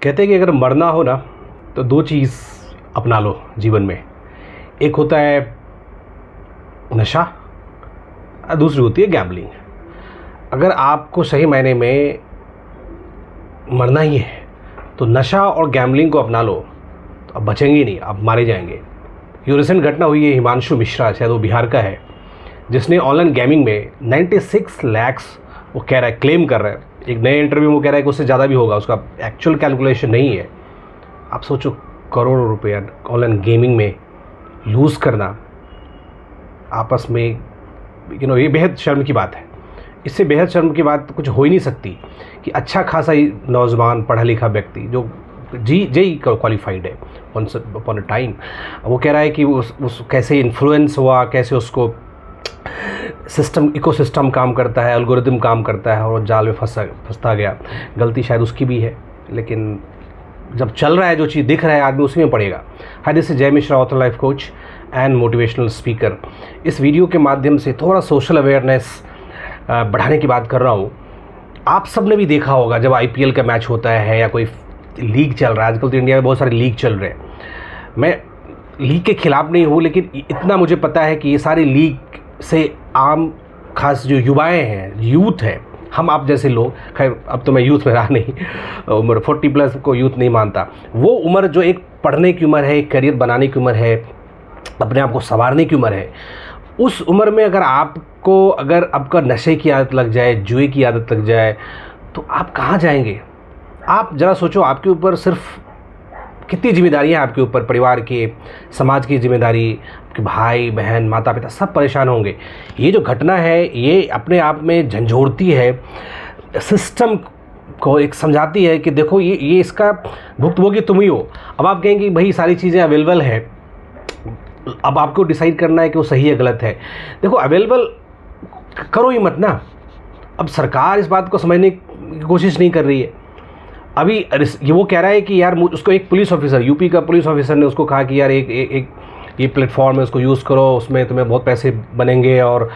कहते हैं कि अगर मरना हो ना तो दो चीज़ अपना लो जीवन में। एक होता है नशा और दूसरी होती है गैम्बलिंग। अगर आपको सही मायने में मरना ही है तो नशा और गैम्बलिंग को अपना लो, तो अब बचेंगे ही नहीं, आप मारे जाएंगे। ये रिसेंट घटना हुई है हिमांशु मिश्रा, शायद वो बिहार का है, जिसने ऑनलाइन गेमिंग में 96 लाख वो कह रहा है, क्लेम कर रहा है। एक नए इंटरव्यू में कह रहा है कि उससे ज़्यादा भी होगा, उसका एक्चुअल कैलकुलेशन नहीं है। आप सोचो, करोड़ों रुपया ऑनलाइन गेमिंग में लूज़ करना आपस में, ये बेहद शर्म की बात है। इससे बेहद शर्म की बात कुछ हो ही नहीं सकती कि अच्छा खासा ही नौजवान पढ़ा लिखा व्यक्ति जो जेई क्वालिफाइड है वंस अपॉन अ टाइम, वो कह रहा है कि उस कैसे इन्फ्लुएंस हुआ, कैसे उसको इकोसिस्टम काम करता है, एल्गोरिदम काम करता है और जाल में फंसता गया। गलती शायद उसकी भी है, लेकिन जब चल रहा है, जो चीज़ दिख रहा है आदमी उसी में पड़ेगा। हाय, दिस इज जय Mishra, author, life coach and motivational speaker. इस वीडियो के माध्यम से थोड़ा सोशल अवेयरनेस बढ़ाने की बात कर रहा हूँ। आप सब ने भी देखा होगा जब आईपीएल का मैच होता है या कोई लीग चल रहा है, आजकल तो इंडिया में बहुत सारे लीग चल रहे हैं। मैं लीग के खिलाफ नहीं हूँ, लेकिन इतना मुझे पता है कि ये सारी लीग से आम खास जो युवाएं हैं, यूथ है, हम आप जैसे लोग, खैर अब तो मैं यूथ में रहा नहीं, उम्र 40+ को यूथ नहीं मानता। वो उम्र जो एक पढ़ने की उम्र है, एक करियर बनाने की उम्र है, अपने आप को संवारने की उम्र है, उस उम्र में अगर आपका नशे की आदत लग जाए, जुए की आदत लग जाए, तो आप कहाँ जाएंगे? आप ज़रा सोचो, आपके ऊपर सिर्फ कितनी जिम्मेदारियाँ हैं, आपके ऊपर परिवार के, समाज की जिम्मेदारी, आपके भाई बहन, माता पिता सब परेशान होंगे। ये जो घटना है ये अपने आप में झंझोड़ती है, सिस्टम को एक समझाती है कि देखो ये इसका भुक्तभोगी तुम ही हो। अब आप कहेंगे भाई सारी चीज़ें अवेलेबल है, अब आपको डिसाइड करना है कि वो सही है गलत है। देखो, अवेलेबल करो ही मत ना। अब सरकार इस बात को समझने की कोशिश नहीं कर रही है। अभी ये वो कह रहा है कि यार, उसको एक पुलिस ऑफिसर, यूपी का पुलिस ऑफिसर ने उसको कहा कि यार एक ये प्लेटफॉर्म है, उसको यूज़ करो, उसमें तुम्हें बहुत पैसे बनेंगे और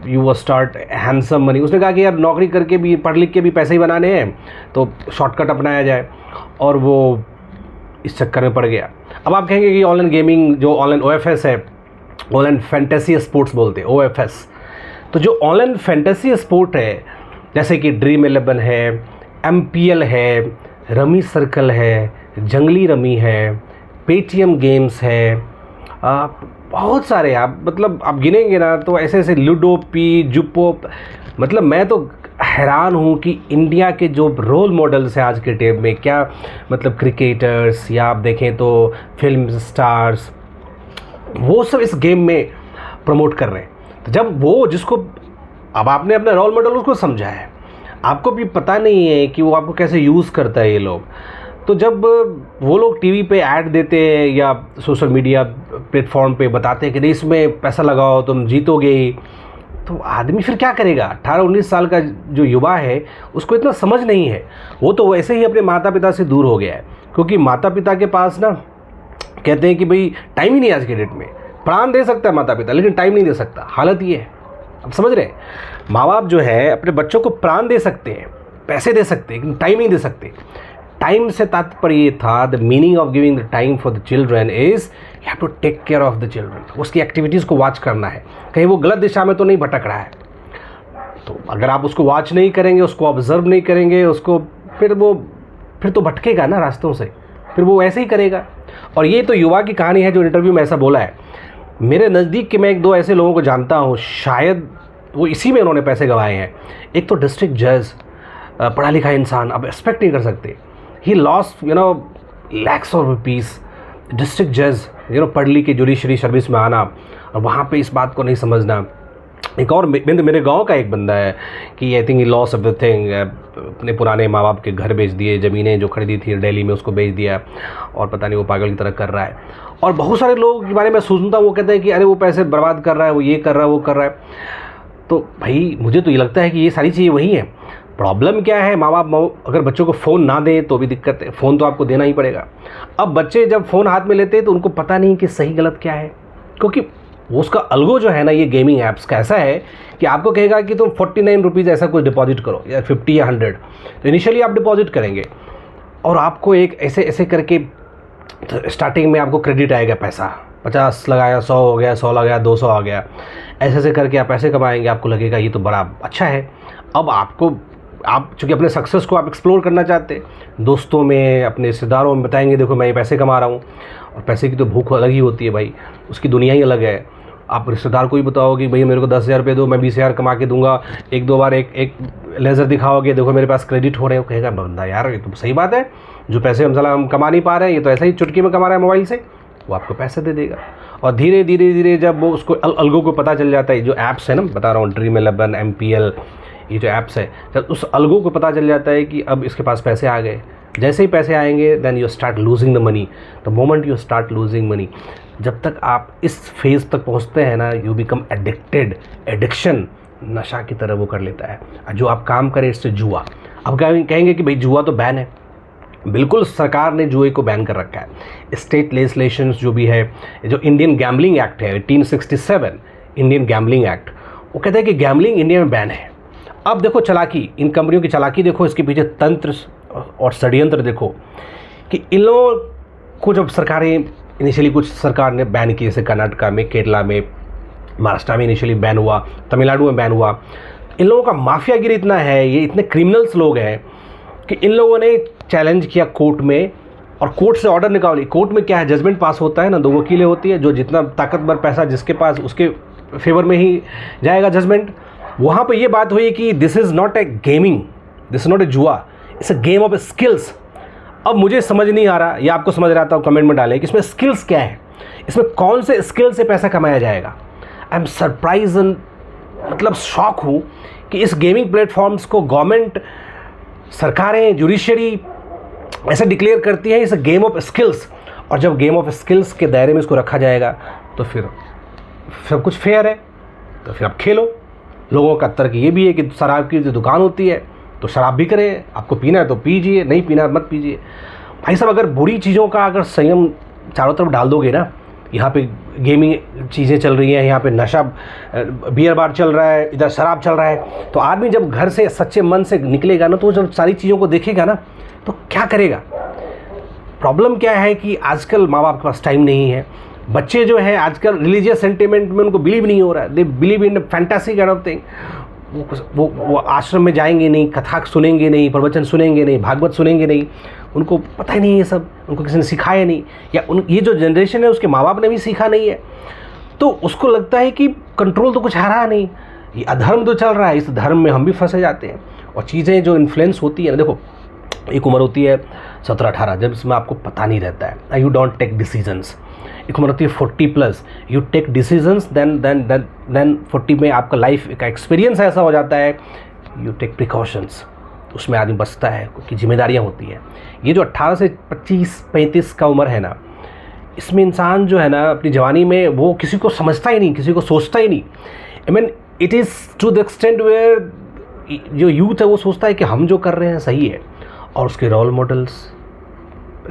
यू वो स्टार्ट हैंडसम मनी। उसने कहा कि यार नौकरी करके भी, पढ़ लिख के भी पैसे ही बनाने हैं, तो शॉर्टकट अपनाया जाए, और वो इस चक्कर में पड़ गया। अब आप कहेंगे कि ऑनलाइन गेमिंग, जो ऑनलाइन OFS है, ऑनलाइन फैंटेसी स्पोर्ट्स बोलते हैं, OFS, तो जो ऑनलाइन फैंटेसी स्पोर्ट है, जैसे कि ड्रीम 11 है, MPL है, रमी सर्कल है, जंगली रमी है, पेटीएम गेम्स है, बहुत सारे, आप मतलब आप गिनेंगे ना तो ऐसे ऐसे, लूडो, पी, जुपो, मतलब मैं तो हैरान हूँ कि इंडिया के जो रोल मॉडल्स हैं आज के टाइम में, क्या मतलब क्रिकेटर्स या आप देखें तो फिल्म स्टार्स, वो सब इस गेम में प्रमोट कर रहे हैं। तो जब वो जिसको, अब आपने अपना रोल मॉडल उसको समझा है, आपको भी पता नहीं है कि वो आपको कैसे यूज़ करता है ये लोग, तो जब वो लोग टीवी पे ऐड देते हैं या सोशल मीडिया प्लेटफॉर्म पे बताते हैं कि नहीं इसमें पैसा लगाओ तुम जीतोगे ही, तो आदमी फिर क्या करेगा? 18-19 साल का जो युवा है उसको इतना समझ नहीं है, वो तो वैसे ही अपने माता पिता से दूर हो गया है। क्योंकि माता पिता के पास ना, कहते हैं कि भाई टाइम ही नहीं आज के डेट में। प्राण दे सकता है माता पिता, लेकिन टाइम नहीं दे सकता, हालत ये है। अब समझ रहे हैं, माँ बाप जो है अपने बच्चों को प्राण दे सकते हैं, पैसे दे सकते हैं, लेकिन टाइम नहीं दे सकते। टाइम से तात्पर्य ये था, the meaning of giving the time for the children is you have to take care of the children. उसकी एक्टिविटीज़ को वॉच करना है, कहीं वो गलत दिशा में तो नहीं भटक रहा है। तो अगर आप उसको वॉच नहीं करेंगे, उसको ऑब्जर्व नहीं करेंगे, उसको फिर तो भटकेगा ना रास्तों से, फिर वो ऐसे ही करेगा। और ये तो युवा की कहानी है जो इंटरव्यू में ऐसा बोला है। मेरे नज़दीक के मैं 1-2 ऐसे लोगों को जानता हूँ, शायद वो इसी में उन्होंने पैसे गंवाए हैं। एक तो डिस्ट्रिक्ट जज, पढ़ा लिखा इंसान, अब एक्सपेक्ट नहीं कर सकते, he lost lakhs of rupees। District जज, पढ़ लिख के जुडिशरी सर्विस में आना और वहाँ पे इस बात को नहीं समझना। एक और मेरे गांव का एक बंदा है कि I think he loss everything, अपने पुराने माँ बाप के घर बेच दिए, ज़मीनें जो खरीदी थी दिल्ली में उसको बेच दिया, और पता नहीं वो पागल की तरह कर रहा है। और बहुत सारे लोगों के बारे में सुनता हूँ, वो कहते हैं कि अरे वो पैसे बर्बाद कर रहा है, वो ये कर रहा है, वो कर रहा है। तो भाई मुझे तो ये लगता है कि ये सारी चीज़ें वही हैं। प्रॉब्लम क्या है, माँ बाप अगर बच्चों को फ़ोन ना दें तो भी दिक्कत है, फ़ोन तो आपको देना ही पड़ेगा। अब बच्चे जब फ़ोन हाथ में लेते हैं तो उनको पता नहीं कि सही गलत क्या है, क्योंकि वो उसका अलगो जो है ना, ये गेमिंग ऐप्स का ऐसा है कि आपको कहेगा कि तुम 49 रुपीज़ ऐसा कुछ डिपॉजिट करो, या 50 या 100, तो इनिशियली आप डिपॉजिट करेंगे और आपको एक ऐसे ऐसे करके स्टार्टिंग में आपको क्रेडिट आएगा, पैसा 50 लगाया 100 हो गया, 100 लगाया 200 आ गया, ऐसे ऐसे करके आप पैसे कमाएंगे, आपको लगेगा ये तो बड़ा अच्छा है। अब आप चूँकि अपने सक्सेस को आप एक्सप्लोर करना चाहते हैं, दोस्तों में अपने रिश्तेदारों में बताएंगे देखो मैं ये पैसे कमा रहा हूँ, और पैसे की तो भूख अलग ही होती है भाई, उसकी दुनिया ही अलग है। आप रिश्तेदार को ही बताओगे भाई मेरे को 10,000 रुपये दो, मैं 20,000 कमा के दूंगा, एक दो बार एक लेज़र दिखाओगे देखो मेरे पास क्रेडिट हो रहे हो, कहेगा बंदा यार ये तो सही बात है, जो पैसे हम कमा नहीं पा रहे हैं ये तो ऐसा ही चुटकी में कमा रहा है मोबाइल से, वो आपको पैसे दे देगा। और धीरे धीरे धीरे जब वो उसको अलगों को पता चल जाता है, जो ऐप्स है ना बता रहा हूँ, Dream11, MPL, ये जो ऐप्स है, जब उस अलगों को पता चल जाता है कि अब इसके पास पैसे आ गए, जैसे ही पैसे आएंगे then you start losing the money. The moment you start losing money, जब तक आप इस फेज़ तक पहुंचते हैं ना, यू बिकम एडिक्टेड। एडिक्शन नशा की तरह वो कर लेता है। जो आप काम करें इससे जुआ, अब कहेंगे कि भाई जुआ तो बैन है, बिल्कुल सरकार ने जुए को बैन कर रखा है। स्टेट लेजिस्लेशंस जो भी है, जो इंडियन गैम्बलिंग एक्ट है 1867 इंडियन गैम्बलिंग एक्ट, वो कहता है कि गैम्बलिंग इंडिया में बैन है। अब देखो चालाकी, इन कंपनियों की चालाकी देखो, इसके पीछे तंत्र और षड्यंत्र देखो कि इन लोगों को जब सरकारें इनिशियली कुछ सरकार ने बैन किए, जैसे कर्नाटका में, केरला में, महाराष्ट्र में इनिशियली बैन हुआ, तमिलनाडु में बैन हुआ। इन लोगों का माफियागिरी इतना है, ये इतने क्रिमिनल्स लोग हैं कि इन लोगों ने चैलेंज किया कोर्ट में, और कोर्ट से ऑर्डर निकाली। कोर्ट में क्या है, जजमेंट पास होता है ना, 2 वकीलें होती है, जो जितना ताकतवर पैसा जिसके पास उसके फेवर में ही जाएगा जजमेंट। वहाँ पे ये बात हुई कि this is not a gaming, this is not a जुआ, it's a game of skills. अब मुझे समझ नहीं आ रहा, या आपको समझ रहा था कमेंट में डालें कि इसमें स्किल्स क्या है, इसमें कौन से स्किल से पैसा कमाया जाएगा। आई एम सरप्राइज, मतलब शॉक हूँ कि इस गेमिंग प्लेटफॉर्म्स को गवर्नमेंट, सरकारें, जुडिशरी ऐसा डिक्लेयर करती है इस गेम ऑफ स्किल्स। और जब गेम ऑफ स्किल्स के दायरे में इसको रखा जाएगा तो फिर सब कुछ फेयर है, तो फिर आप खेलो। लोगों का तर्क ये भी है कि शराब की जो दुकान होती है तो शराब भी करें, आपको पीना है तो पीजिए, नहीं पीना मत पीजिए। भाई साहब, अगर बुरी चीज़ों का अगर संयम चारों तरफ डाल दोगे ना, यहाँ पे गेमिंग चीज़ें चल रही हैं, यहाँ पे नशा बियर बार चल रहा है, इधर शराब चल रहा है, तो आदमी जब घर से सच्चे मन से निकलेगा ना, तो जब सारी चीज़ों को देखेगा ना तो क्या करेगा। प्रॉब्लम क्या है कि आजकल माँ बाप के पास टाइम नहीं है। बच्चे जो है आजकल रिलीजियस सेंटिमेंट में उनको बिलीव नहीं हो रहा है, they believe in fantasy kind of thing. वो आश्रम में जाएंगे नहीं, कथा सुनेंगे नहीं, प्रवचन सुनेंगे नहीं, भागवत सुनेंगे नहीं, उनको पता ही नहीं ये सब, उनको किसी ने सिखाया नहीं, या ये जो जनरेशन है उसके माँ बाप ने भी सीखा नहीं है। तो उसको लगता है कि कंट्रोल तो कुछ रहा नहीं, ये अधर्म तो चल रहा है, इस धर्म में हम भी फंसे जाते हैं। और चीज़ें जो इन्फ्लुएंस होती है ना, देखो एक उम्र होती है 17-18, जब इसमें आपको पता नहीं रहता है, यू डोंट टेक डिसीजंस। एक उम्र होती है 40+, यू टेक डिसीजंस, देन 40 में आपका लाइफ का एक्सपीरियंस ऐसा हो जाता है, यू टेक प्रिकॉशंस, उसमें आदमी बचता है क्योंकि जिम्मेदारियाँ होती हैं। ये जो 18 से 25-35 का उम्र है ना, इसमें इंसान जो है ना अपनी जवानी में वो किसी को समझता ही नहीं, किसी को सोचता ही नहीं। I mean it is to the extent where जो यूथ है वो सोचता है कि हम जो कर रहे हैं सही है, और उसके रोल मॉडल्स,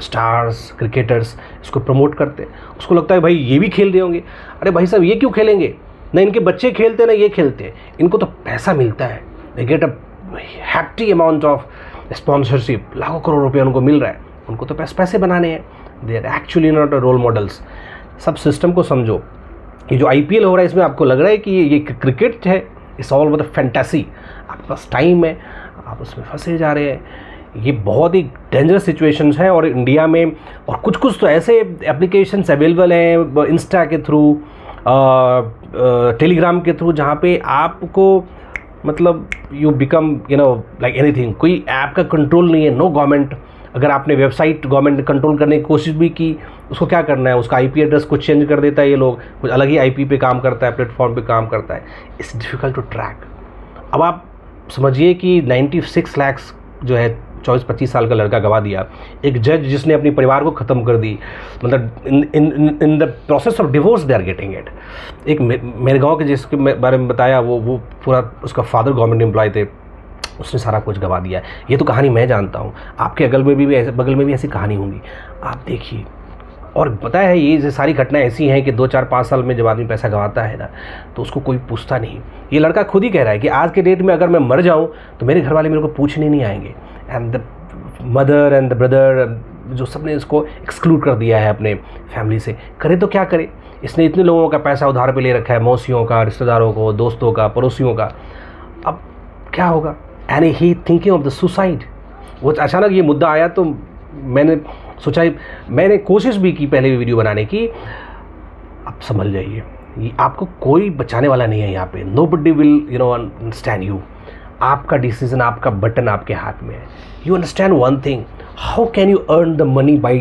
स्टार्स, क्रिकेटर्स इसको प्रमोट करते हैं। उसको लगता है भाई ये भी खेल रहे होंगे, अरे भाई साहब ये क्यों खेलेंगे, ना इनके बच्चे खेलते ना ये खेलते हैं, इनको तो पैसा मिलता है, they get a hefty amount of sponsorship, लाखों करोड़ रुपये उनको मिल रहा है, उनको तो पैसे बनाने हैं, they are actually not a role models. सब सिस्टम को समझो। ये जो IPL हो रहा है इसमें आपको लग रहा है कि ये क्रिकेट है, इट्स ऑल मतलब फैंटेसी, आपके पास टाइम है, आप उसमें फंसे जा रहे हैं। ये बहुत ही डेंजरस सिचुएशंस है। और इंडिया में और कुछ तो ऐसे एप्लीकेशंस अवेलेबल हैं इंस्टा के थ्रू, टेलीग्राम के थ्रू, जहाँ पे आपको मतलब यू बिकम लाइक एनीथिंग। कोई ऐप का कंट्रोल नहीं है, नो गवर्नमेंट। अगर आपने वेबसाइट गवर्नमेंट ने कंट्रोल करने की कोशिश भी की, उसको क्या करना है, उसका IP एड्रेस कुछ चेंज कर देता है, ये लोग कुछ अलग ही IP पे काम करता है, प्लेटफॉर्म पे काम करता है। It's difficult to track. अब आप समझिए कि 96 लाख जो है 24-25 साल का लड़का गवा दिया। एक जज जिसने अपने परिवार को ख़त्म कर दी, मतलब in the process of divorce they are getting it. एक मेरे गांव के जिसके बारे में बताया, वो पूरा उसका फादर गवर्नमेंट एम्प्लॉय थे, उसने सारा कुछ गवा दिया। ये तो कहानी मैं जानता हूँ, आपके बगल में भी ऐसी कहानी होंगी, आप देखिए। और पता है ये सारी घटनाएं ऐसी हैं कि 2-4-5 साल में जब आदमी पैसा गंवाता है ना, तो उसको कोई पूछता नहीं। ये लड़का खुद ही कह रहा है कि आज के डेट में अगर मैं मर जाऊं तो मेरे घर वाले मेरे को पूछने नहीं आएंगे। And mother and the brother जो सबने इसको एक्सक्लूड कर दिया है अपने फैमिली से। करे तो क्या करे, इसने इतने लोगों का पैसा उधार पे ले रखा है, मौसियों का, रिश्तेदारों को, दोस्तों का, पड़ोसियों का। अब क्या होगा? And he thinking of the suicide. वो अचानक ये मुद्दा आया तो मैंने सोचा, मैंने कोशिश भी की पहले भी वीडियो बनाने की। आप संभल जाइए, ये आपको कोई बचाने वाला नहीं है यहाँ पे। Nobody will understand you. आपका डिसीजन, आपका बटन आपके हाथ में है। You understand one thing, how can you earn the money by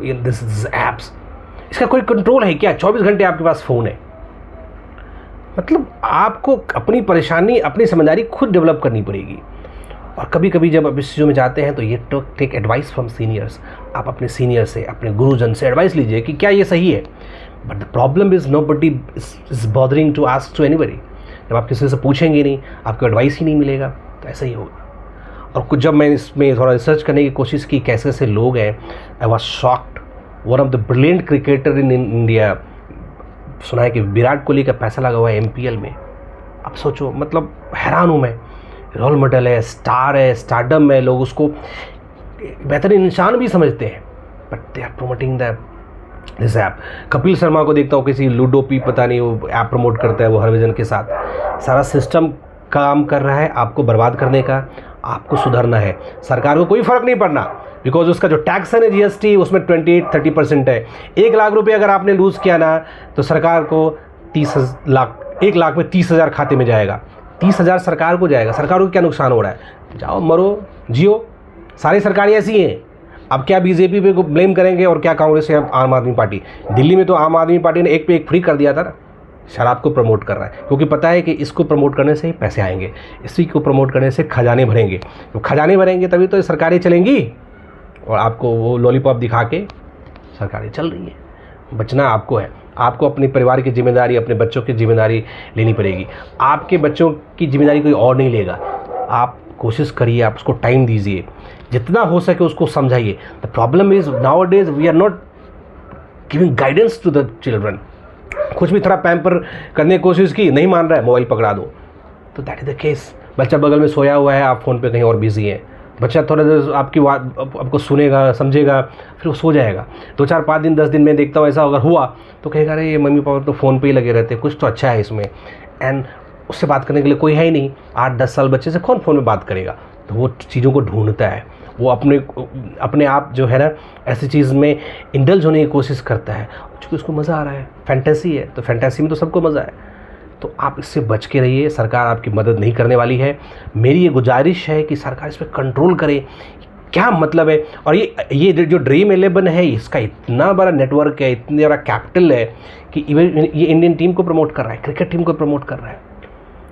this apps? इसका कोई कंट्रोल है क्या? 24 घंटे आपके पास फ़ोन है। मतलब आपको अपनी परेशानी, अपनी समझदारी खुद डेवलप करनी पड़ेगी। और कभी कभी जब आप इस चीज़ों में जाते हैं तो ये टेक एडवाइस फ्रॉम सीनियर्स। आप अपने सीनियर से, अपने गुरुजन से एडवाइस लीजिए कि क्या ये सही है। But the problem is nobody is bothering to ask to anybody. जब आप किसी से पूछेंगे नहीं, आपको एडवाइस ही नहीं मिलेगा, तो ऐसा ही होगा। और कुछ जब मैंने इसमें थोड़ा रिसर्च करने की कोशिश की कैसे कैसे लोग हैं, I was shocked. One of the brilliant cricketer in India, सुना है कि विराट कोहली का पैसा लगा हुआ है MPL में। अब सोचो, मतलब हैरान हूँ मैं। रोल मॉडल है, स्टार है, स्टारडम है, लोग उसको बेहतरीन इंसान भी समझते हैं। But they are promoting the this app. Kapil Sharma को देखता हूँ, किसी लूडोपी पता नहीं वो ऐप प्रमोट करता है वो हरभजन के साथ। सारा सिस्टम काम कर रहा है आपको बर्बाद करने का। आपको सुधरना है। सरकार को कोई फ़र्क नहीं पड़ना, बिकॉज उसका जो टैक्स है ना GST, उसमें 28-30% है। 1 लाख रुपये अगर आपने लूज़ किया ना, तो सरकार को 30 लाख, 1 लाख में 30,000 खाते में जाएगा। 30,000 सरकार को जाएगा। सरकार को क्या नुकसान हो रहा है? जाओ मरो, जियो। सारी सरकारें ऐसी हैं। अब क्या BJP पे को ब्लेम करेंगे और क्या कांग्रेस या आम आदमी पार्टी? दिल्ली में तो आम आदमी पार्टी ने 1 पे 1 फ्री कर दिया था ना। शराब को प्रमोट कर रहा है, क्योंकि पता है कि इसको प्रमोट करने से ही पैसे आएंगे, इसी को प्रमोट करने से खजाने भरेंगे। तो खजाने भरेंगे तभी तो सरकारें चलेंगी, और आपको वो लॉलीपॉप दिखा के सरकारें चल रही है। बचना आपको है। आपको अपने परिवार की जिम्मेदारी, अपने बच्चों की जिम्मेदारी लेनी पड़ेगी। आपके बच्चों की जिम्मेदारी कोई और नहीं लेगा। आप कोशिश करिए, आप उसको टाइम दीजिए, जितना हो सके उसको समझाइए। The problem is nowadays we are not giving guidance to the children. कुछ भी थोड़ा पैम्पर करने की कोशिश की, नहीं मान रहा है, मोबाइल पकड़ा दो। तो दैट इज़ द केस। बच्चा बगल में सोया हुआ है, आप फ़ोन पे कहीं और बिजी हैं। बच्चा थोड़ा देर आपकी बात आपको सुनेगा, समझेगा, फिर वो सो जाएगा। 2, 4, 5 दिन, 10 दिन में देखता हूँ ऐसा अगर हुआ तो कहेगा अरे ये मम्मी पापा तो फ़ोन पे ही लगे रहते, कुछ तो अच्छा है इसमें। एंड उससे बात करने के लिए कोई है ही नहीं। 8-10 साल बच्चे से कौन फ़ोन में बात करेगा? तो वो चीज़ों को ढूंढता है, वो अपने आप जो है ना ऐसी चीज़ में इंडल्ज होने की कोशिश करता है, क्योंकि उसको मज़ा आ रहा है। फैंटेसी है, तो फैंटेसी में तो सबको मज़ा है। तो आप इससे बच के रहिए। सरकार आपकी मदद नहीं करने वाली है। मेरी ये गुजारिश है कि सरकार इस पर कंट्रोल करे। क्या मतलब है? और ये जो Dream11 है, इसका इतना बड़ा नेटवर्क है, इतना बड़ा कैपिटल है कि इवन ये इंडियन टीम को प्रमोट कर रहा है, क्रिकेट टीम को प्रमोट कर रहा है।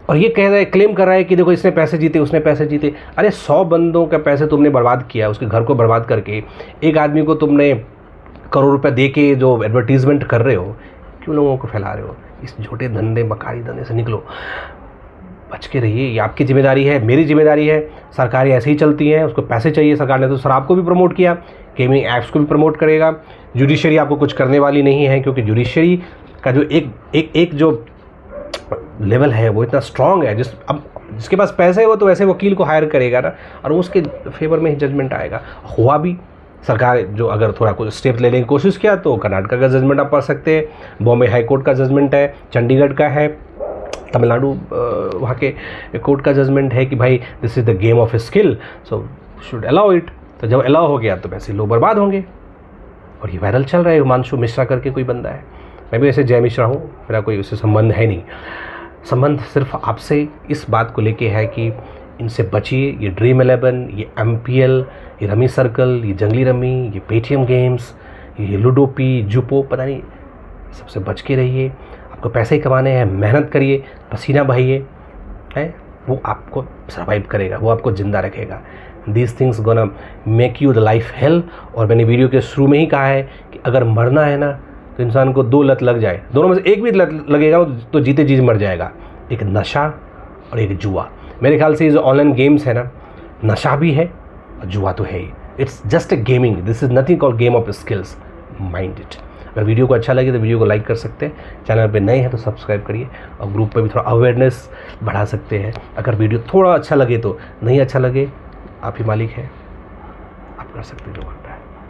और ये कह रहा है, क्लेम कर रहा है कि देखो इसने पैसे जीते, उसने पैसे जीते। अरे 100 बंदों का पैसे तुमने बर्बाद किया, उसके घर को बर्बाद करके। एक आदमी को तुमने करोड़ रुपए दे के जो एडवर्टीजमेंट कर रहे हो, क्यों लोगों को फैला रहे हो? इस झूठे धंधे, मकारी धंधे से निकलो, बच के रहिए। ये आपकी जिम्मेदारी है, मेरी जिम्मेदारी है। सरकारें ऐसे ही चलती हैं, उसको पैसे चाहिए। सरकार ने तो शराब को भी प्रमोट किया, गेमिंग ऐप्स को भी प्रमोट करेगा। जुडिशरी आपको कुछ करने वाली नहीं है, क्योंकि जुडिशरी का जो एक जो लेवल है वो इतना स्ट्रांग है। अब जिसके पास पैसे है वो तो वैसे वकील को हायर करेगा ना, और उसके फेवर में ही जजमेंट आएगा। हुआ भी। सरकार जो अगर थोड़ा कुछ स्टेप लेने की कोशिश किया तो कर्नाटक का जजमेंट आप पढ़ सकते हैं, बॉम्बे हाई कोर्ट का जजमेंट है, चंडीगढ़ का है, तमिलनाडु वहाँ के कोर्ट का जजमेंट है कि भाई this is the game of skill, so should allow it. तो जब अलाउ हो गया तो वैसे लोग बर्बाद होंगे। और ये वायरल चल रहा है। हिमांशु मिश्रा करके कोई बंदा है, मैं भी वैसे जय मिश्रा हूँ, मेरा कोई उससे संबंध है नहीं। संबंध सिर्फ आपसे इस बात को लेके है कि इनसे बचिए। ये Dream11, ये MPL, ये रमी सर्कल, ये जंगली रमी, ये पेटीएम गेम्स, ये लूडोपी, जुपो, पता नहीं, सबसे बच के रहिए। आपको पैसे कमाने हैं, मेहनत करिए, पसीना बहाइए, है वो आपको सर्वाइव करेगा, वो आपको ज़िंदा रखेगा। These things gonna make you the life hell. और मैंने वीडियो के शुरू में ही कहा है कि अगर मरना है ना तो इंसान को 2 लत लग जाए, दोनों में से एक भी लत लगेगा तो जीते जी मर जाएगा। एक नशा और एक जुआ। मेरे ख्याल से ये जो ऑनलाइन गेम्स है ना, नशा भी है और जुआ तो है ही। It's just a gaming, this is nothing called game of skills, mind it. अगर वीडियो को अच्छा लगे तो वीडियो को लाइक कर सकते हैं, चैनल पे नए हैं तो सब्सक्राइब करिए, और ग्रुप पे भी थोड़ा अवेयरनेस बढ़ा सकते हैं। अगर वीडियो थोड़ा अच्छा लगे तो, नहीं अच्छा लगे आप ही मालिक हैं, आप कर सकते हैं जो करना है।